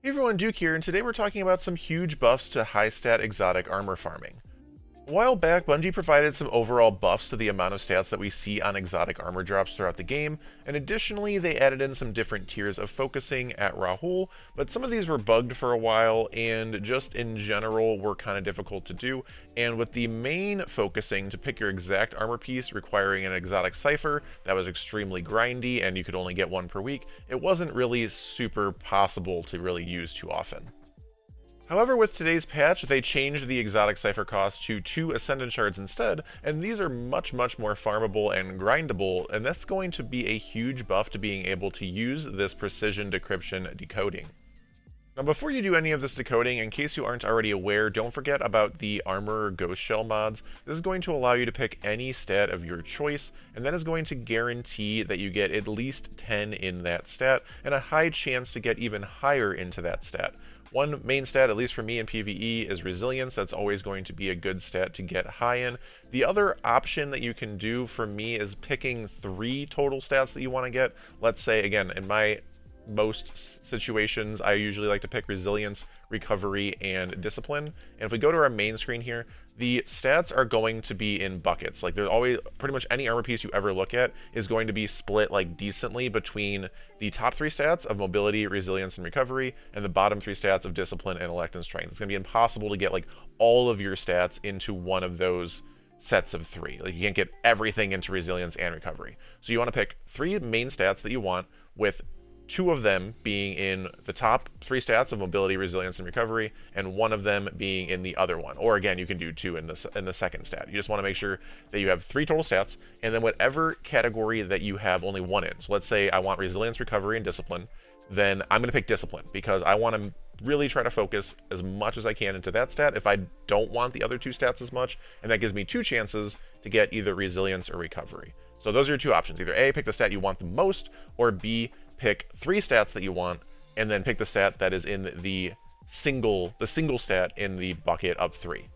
Hey everyone, Duke here, and today we're talking about some huge buffs to high-stat exotic armor farming. A while back, Bungie provided some overall buffs to the amount of stats that we see on exotic armor drops throughout the game, and additionally they added in some different tiers of focusing at Rahul, but some of these were bugged for a while, and just in general were kind of difficult to do, and with the main focusing to pick your exact armor piece requiring an exotic cipher that was extremely grindy and you could only get one per week, it wasn't really super possible to really use too often. However, with today's patch, they changed the exotic cipher cost to 2 Ascendant Shards instead, and these are much more farmable and grindable, and that's going to be a huge buff to being able to use this precision decryption decoding. Now before you do any of this decoding, in case you aren't already aware, don't forget about the Armor Ghost Shell mods. This is going to allow you to pick any stat of your choice, and that is going to guarantee that you get at least 10 in that stat, and a high chance to get even higher into that stat. One main stat, at least for me in PvE, is Resilience. That's always going to be a good stat to get high in. The other option that you can do for me is picking 3 total stats that you want to get. Let's say, again, in my most situations, I usually like to pick Resilience, Recovery, and Discipline. And if we go to our main screen here, the stats are going to be in buckets. Like there's always, pretty much any armor piece you ever look at is going to be split like decently between the top 3 stats of Mobility, Resilience, and Recovery, and the bottom 3 stats of Discipline, Intellect, and Strength. It's going to be impossible to get like all of your stats into one of those sets of 3. Like you can't get everything into Resilience and Recovery. So you want to pick 3 main stats that you want, with 2 of them being in the top 3 stats of Mobility, Resilience, and Recovery, and 1 of them being in the other one. Or again, you can do 2 in the second stat. You just want to make sure that you have 3 total stats, and then whatever category that you have only 1 in. So let's say I want Resilience, Recovery, and Discipline, then I'm going to pick Discipline, because I want to really try to focus as much as I can into that stat if I don't want the other 2 stats as much, and that gives me 2 chances to get either Resilience or Recovery. So those are your 2 options. Either A, pick the stat you want the most, or B, pick 3 stats that you want, and then pick the stat that is in the single stat in the bucket of 3.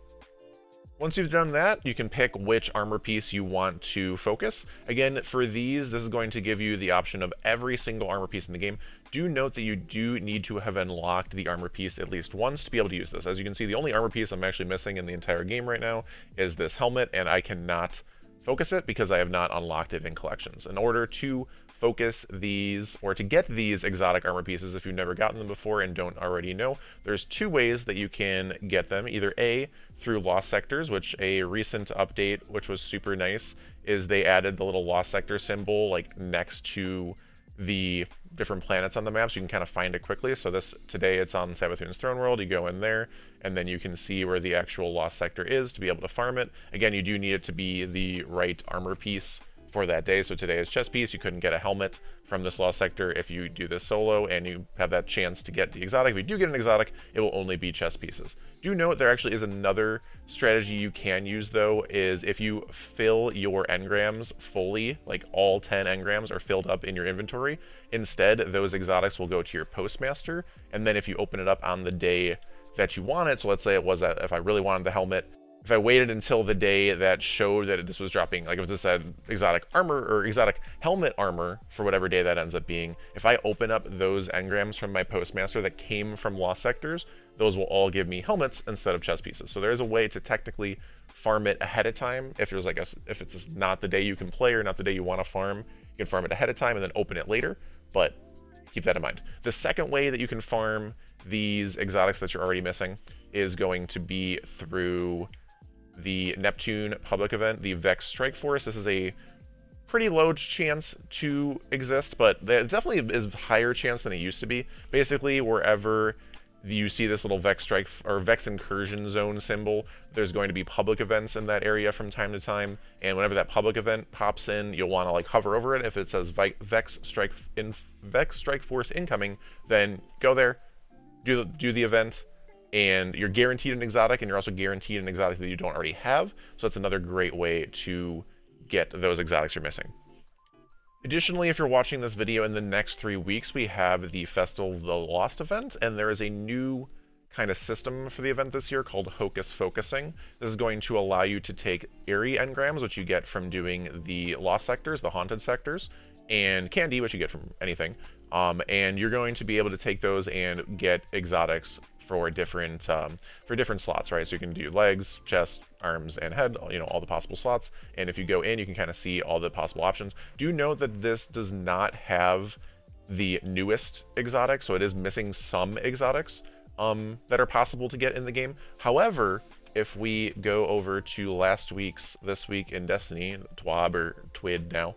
Once you've done that, you can pick which armor piece you want to focus. Again, for these, this is going to give you the option of every single armor piece in the game. Do note that you do need to have unlocked the armor piece at least once to be able to use this. As you can see, the only armor piece I'm actually missing in the entire game right now is this helmet, and I cannot focus it because I have not unlocked it in collections. In order to focus these, or to get these exotic armor pieces, if you've never gotten them before and don't already know, there's 2 ways that you can get them. Either A, through Lost Sectors, which a recent update, which was super nice, is they added the little Lost Sector symbol like next to the different planets on the map, so you can kind of find it quickly. So today it's on Savathun's Throne World. You go in there, and then you can see where the actual Lost Sector is to be able to farm it. Again, you do need it to be the right armor piece for that day. So today is chest piece. You couldn't get a helmet from this Lost Sector if you do this solo and you have that chance to get the exotic. If you do get an exotic, it will only be chest pieces. Do note there actually is another strategy you can use though, is if you fill your engrams fully, like all 10 engrams are filled up in your inventory, instead those exotics will go to your postmaster, and then if you open it up on the day that you want it, so let's say it was that if I really wanted the helmet, if I waited until the day that showed that this was dropping, like if this said exotic armor or exotic helmet armor for whatever day that ends up being, if I open up those engrams from my postmaster that came from Lost Sectors, those will all give me helmets instead of chest pieces. So there's a way to technically farm it ahead of time. If there's if it's not the day you can play or not the day you want to farm, you can farm it ahead of time and then open it later, but keep that in mind. The second way that you can farm these exotics that you're already missing is going to be through the Neptune public event, the Vex Strike Force. This is a pretty low chance to exist, but it definitely is higher chance than it used to be. Basically, wherever you see this little Vex Strike or Vex Incursion Zone symbol, there's going to be public events in that area from time to time, and whenever that public event pops in, you'll want to like hover over it. If it says Vex Strike Force incoming, then go there, do the event, and you're guaranteed an exotic, and you're also guaranteed an exotic that you don't already have. So that's another great way to get those exotics you're missing. Additionally, if you're watching this video in the next 3 weeks, we have the Festival of the Lost event, and there is a new kind of system for the event this year called Hocus Focusing. This is going to allow you to take Airy engrams, which you get from doing the Lost Sectors, the Haunted Sectors, and Candy, which you get from anything, And you're going to be able to take those and get exotics for different slots, right? So you can do legs, chest, arms, and head, you know, all the possible slots. And if you go in, you can kind of see all the possible options. Do note that this does not have the newest exotic, so it is missing some exotics that are possible to get in the game. However, if we go over to last week's This Week in Destiny, TWAB or TWID now,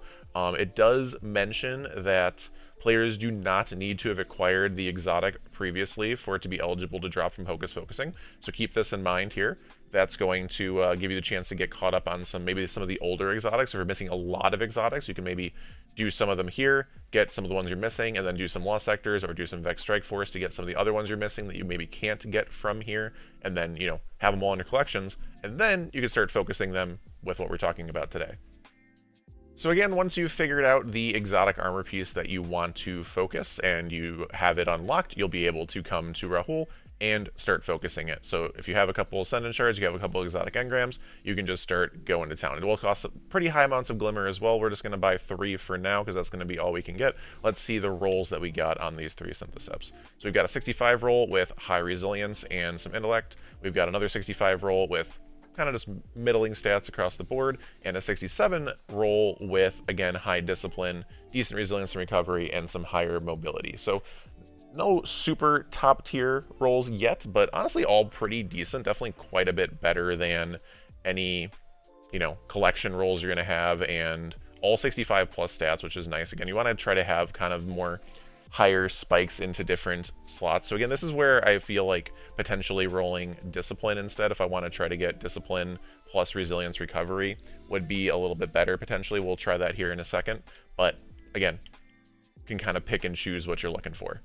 it does mention that players do not need to have acquired the exotic previously for it to be eligible to drop from Hocus Focusing. So keep this in mind here. That's going to give you the chance to get caught up on maybe some of the older exotics. If you're missing a lot of exotics, you can maybe do some of them here, get some of the ones you're missing, and then do some Lost Sectors or do some Vex Strike Force to get some of the other ones you're missing that you maybe can't get from here, and then, you know, have them all in your collections, and then you can start focusing them with what we're talking about today. So again, once you've figured out the exotic armor piece that you want to focus and you have it unlocked, you'll be able to come to Rahul and start focusing it. So if you have a couple Ascendant Shards, you have a couple exotic Engrams, you can just start going to town. It will cost pretty high amounts of Glimmer as well. We're just going to buy 3 for now because that's going to be all we can get. Let's see the rolls that we got on these 3 Syntheseps. So we've got a 65 roll with high resilience and some intellect. We've got another 65 roll with kind of just middling stats across the board, and a 67 roll with, again, high discipline, decent resilience and recovery, and some higher mobility. So no super top tier rolls yet, but honestly all pretty decent, definitely quite a bit better than any, you know, collection rolls you're going to have, and all 65 plus stats, which is nice. Again, you want to try to have kind of more higher spikes into different slots. So again, this is where I feel like potentially rolling discipline instead, if I want to try to get discipline plus resilience recovery, would be a little bit better potentially. We'll try that here in a second, but again, you can kind of pick and choose what you're looking for.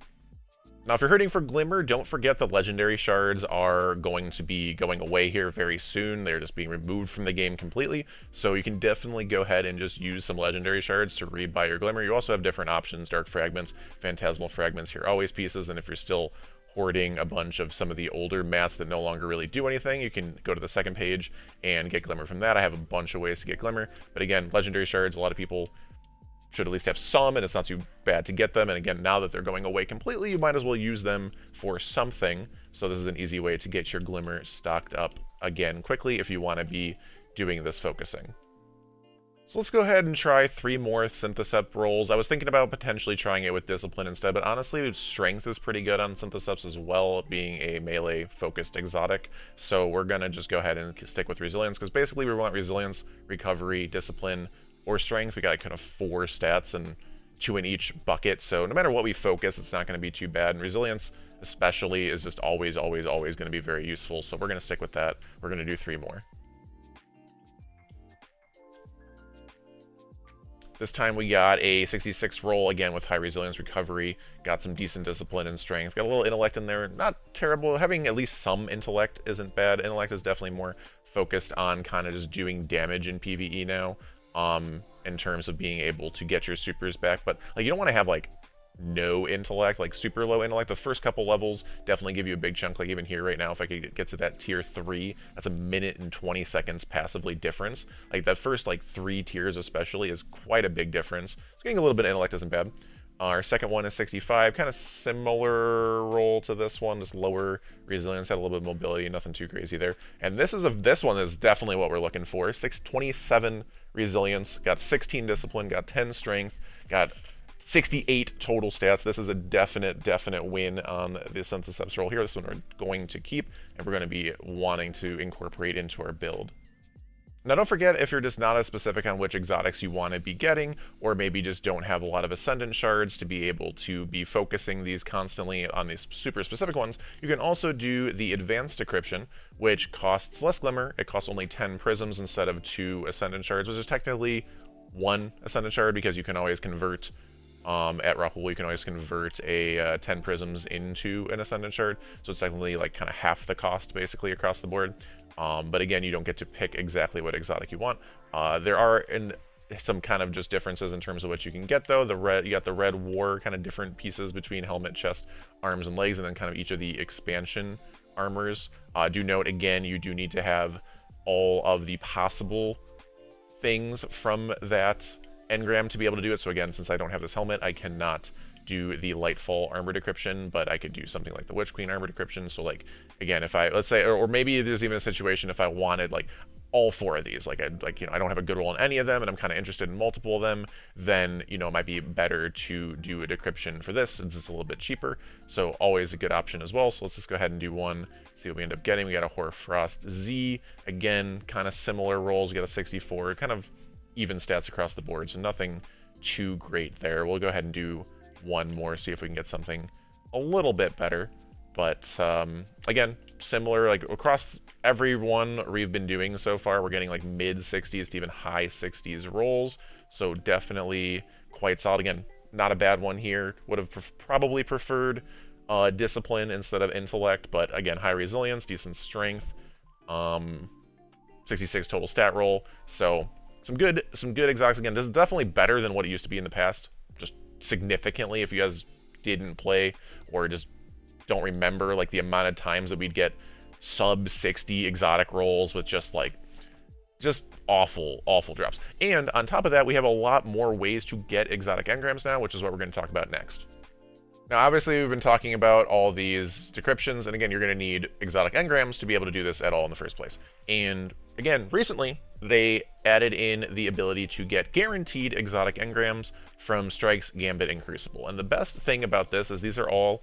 Now, if you're hurting for Glimmer, don't forget the legendary shards are going to be going away here very soon. They're just being removed from the game completely. So you can definitely go ahead and just use some legendary shards to rebuy your Glimmer. You also have different options, Dark Fragments, Phantasmal Fragments here, always pieces. And if you're still hoarding a bunch of some of the older mats that no longer really do anything, you can go to the second page and get Glimmer from that. I have a bunch of ways to get Glimmer. But again, legendary shards, a lot of people should at least have some, and it's not too bad to get them. And again, now that they're going away completely, you might as well use them for something. So this is an easy way to get your Glimmer stocked up again quickly if you want to be doing this focusing. So let's go ahead and try 3 more Synthesept rolls. I was thinking about potentially trying it with Discipline instead, but honestly, Strength is pretty good on Syntheseps as well, being a melee-focused exotic. So we're going to just go ahead and stick with Resilience, because basically we want Resilience, Recovery, Discipline, or Strength. We got kind of 4 stats and 2 in each bucket, so no matter what we focus, it's not going to be too bad. And Resilience especially is just always going to be very useful, so we're going to stick with that. We're going to do 3 more. This time we got a 66 roll, again with high resilience recovery, got some decent discipline and strength, got a little intellect in there, not terrible. Having at least some intellect isn't bad. Intellect is definitely more focused on kind of just doing damage in PvE now. In terms of being able to get your supers back, but like you don't want to have like no intellect, like super low intellect. The first couple levels definitely give you a big chunk. Like even here right now, if I could get to that tier 3, that's a minute and 20 seconds passively difference. Like that first like 3 tiers especially is quite a big difference. So getting a little bit of intellect isn't bad. Our second one is 65, kind of similar roll to this one, just lower resilience, had a little bit of mobility, nothing too crazy there. And this one is definitely what we're looking for. 627 resilience, got 16 discipline, got 10 strength, got 68 total stats. This is a definite win on the Syntheseps roll here. This one we're going to keep, and we're going to be wanting to incorporate into our build. Now don't forget, if you're just not as specific on which exotics you want to be getting, or maybe just don't have a lot of Ascendant Shards to be able to be focusing these constantly on these super specific ones, you can also do the Advanced Decryption, which costs less Glimmer. It costs only 10 Prisms instead of 2 Ascendant Shards, which is technically 1 Ascendant Shard, because you can always convert, at Rahul, you can always convert a 10 Prisms into an Ascendant Shard, so it's technically like kind of half the cost basically across the board. But again, you don't get to pick exactly what exotic you want. There are some kind of just differences in terms of what you can get though. You got the Red War, kind of different pieces between helmet, chest, arms, and legs, and then kind of each of the expansion armors. Do note again, you do need to have all of the possible things from that engram to be able to do it. So again, since I don't have this helmet, I cannot do the Lightfall armor decryption, but I could do something like the Witch Queen armor decryption. So like, again, if I, let's say, or maybe there's even a situation if I wanted like all 4 of these, like I don't have a good roll on any of them and I'm kind of interested in multiple of them, then it might be better to do a decryption for this since it's a little bit cheaper. So always a good option as well. So let's just go ahead and do one, see what we end up getting. We got a Hoarfrost Z, again, kind of similar rolls. We got a 64, kind of even stats across the board, so nothing too great there. We'll go ahead and do one more, see if we can get something a little bit better. But again, similar, like across every one we've been doing so far, we're getting like mid 60s to even high 60s rolls. So definitely quite solid. Again, not a bad one here. Would have probably preferred discipline instead of intellect, but again, high resilience, decent strength, 66 total stat roll. So some good exotics. Again, this is definitely better than what it used to be in the past, just significantly. If you guys didn't play or just don't remember like the amount of times that we'd get sub 60 exotic rolls with just awful drops. And on top of that, we have a lot more ways to get exotic engrams now, which is what we're going to talk about next. Now, obviously, we've been talking about all these decryptions, and again, you're going to need exotic engrams to be able to do this at all in the first place. And again, recently, they added in the ability to get guaranteed exotic engrams from Strikes, Gambit, and Crucible. And the best thing about this is these are all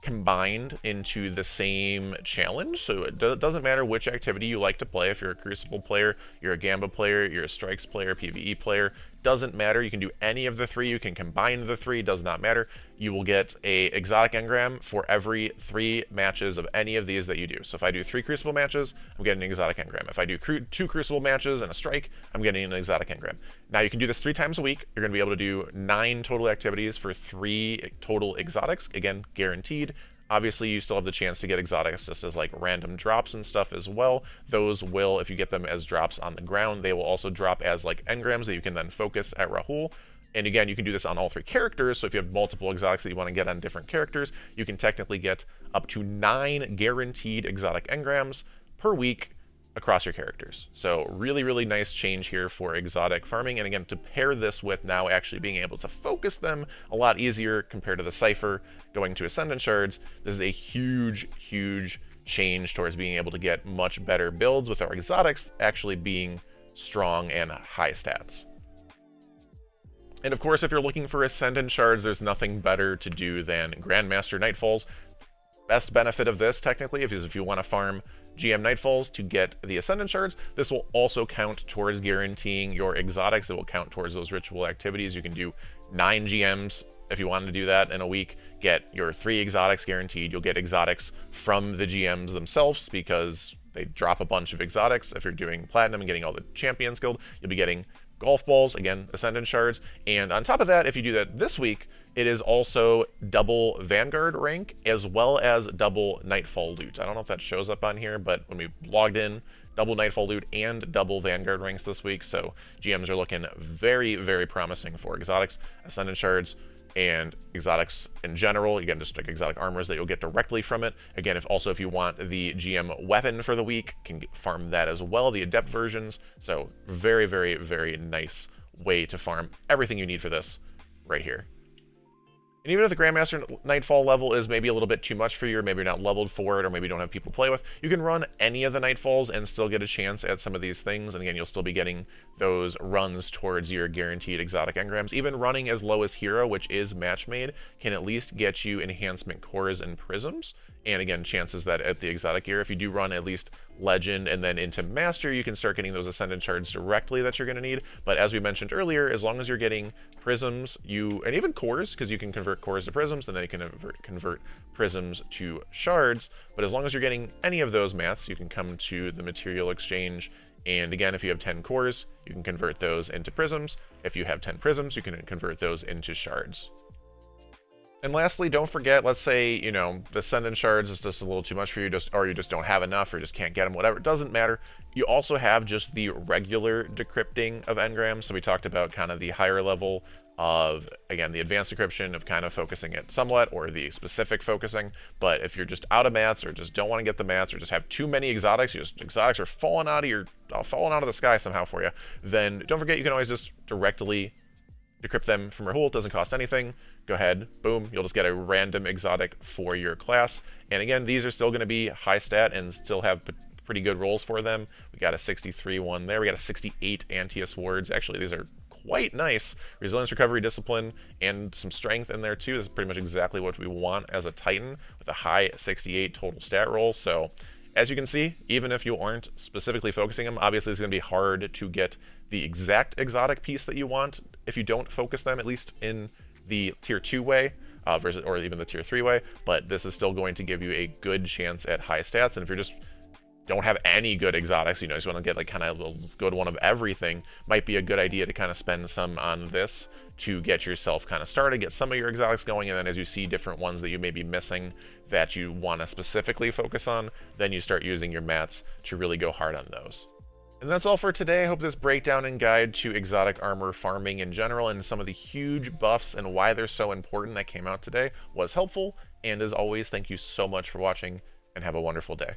combined into the same challenge, so it doesn't matter which activity you like to play. If you're a Crucible player, you're a Gambit player, you're a Strikes player, PvE player, doesn't matter. You can do any of the 3, you can combine the 3, does not matter. You will get a exotic engram for every 3 matches of any of these that you do. So if I do 3 Crucible matches, I'm getting an exotic engram. If I do 2 Crucible matches and a Strike, I'm getting an exotic engram. Now you can do this 3 times a week. You're going to be able to do 9 total activities for 3 total exotics, again, guaranteed. Obviously, you still have the chance to get exotics just as like random drops and stuff as well. Those will, if you get them as drops on the ground, they will also drop as like engrams that you can then focus at Rahul. And again, you can do this on all 3 characters, so if you have multiple exotics that you want to get on different characters, you can technically get up to 9 guaranteed exotic engrams per week across your characters. So really nice change here for exotic farming. And again, to pair this with now actually being able to focus them a lot easier compared to the Cypher going to Ascendant Shards, this is a huge change towards being able to get much better builds with our exotics actually being strong and high stats. And of course, if you're looking for Ascendant Shards, there's nothing better to do than Grandmaster Nightfalls. Best benefit of this, technically, is if you want to farm GM Nightfalls to get the Ascendant Shards, this will also count towards guaranteeing your exotics. It will count towards those ritual activities. You can do 9 GMs if you wanted to do that in a week, get your 3 exotics guaranteed. You'll get exotics from the GMs themselves because they drop a bunch of exotics. If you're doing Platinum and getting all the Champions Guild, you'll be getting golf balls, again, Ascendant Shards. And on top of that, if you do that this week, it is also double Vanguard rank as well as double Nightfall loot. I don't know if that shows up on here, but when we logged in, double Nightfall loot and double Vanguard ranks this week. So GMs are looking very promising for exotics, Ascendant Shards, and exotics in general. Again, just like exotic armors that you'll get directly from it. Again, if you want the GM weapon for the week, can farm that as well, the adept versions. So very nice way to farm everything you need for this right here. And even if the Grandmaster Nightfall level is maybe a little bit too much for you, or maybe you're not leveled for it, or maybe you don't have people to play with, you can run any of the Nightfalls and still get a chance at some of these things. And again, you'll still be getting those runs towards your guaranteed exotic engrams. Even running as low as Hero, which is match made, can at least get you enhancement cores and prisms. And again, chances that at the exotic gear, if you do run at least Legend and then into Master, you can start getting those Ascendant Shards directly that you're going to need. But as we mentioned earlier, as long as you're getting prisms, and even cores, because you can convert cores to prisms, and then you can convert prisms to shards. But as long as you're getting any of those mats, you can come to the material exchange. And again, if you have 10 cores, you can convert those into prisms. If you have 10 prisms, you can convert those into shards. And lastly, don't forget, let's say, the Ascendant Shards is just a little too much for you, or you just don't have enough, or just can't get them, whatever, it doesn't matter. You also have just the regular decrypting of engrams. So we talked about kind of the higher level of, again, the advanced decryption of kind of focusing it somewhat, or the specific focusing. But if you're just out of mats, or just don't want to get the mats, or just have too many exotics, exotics are falling out of the sky somehow for you, then don't forget you can always just directly decrypt them from your pool, it doesn't cost anything. Go ahead, boom, you'll just get a random exotic for your class. And again, these are still going to be high stat and still have pretty good rolls for them. We got a 63 one there, we got a 68 Antius wards. Actually, these are quite nice. Resilience, recovery, discipline, and some strength in there too. This is pretty much exactly what we want as a Titan with a high 68 total stat roll. So as you can see, even if you aren't specifically focusing them, obviously it's going to be hard to get the exact exotic piece that you want if you don't focus them, at least in the tier 2 way, versus, or even the tier 3 way, but this is still going to give you a good chance at high stats. And if you're just don't have any good exotics, you know, just want to get like kind of a good one of everything, might be a good idea to kind of spend some on this to get yourself kind of started, get some of your exotics going, and then as you see different ones that you may be missing that you want to specifically focus on, then you start using your mats to really go hard on those. And that's all for today. I hope this breakdown and guide to exotic armor farming in general and some of the huge buffs and why they're so important that came out today was helpful. And as always, thank you so much for watching and have a wonderful day.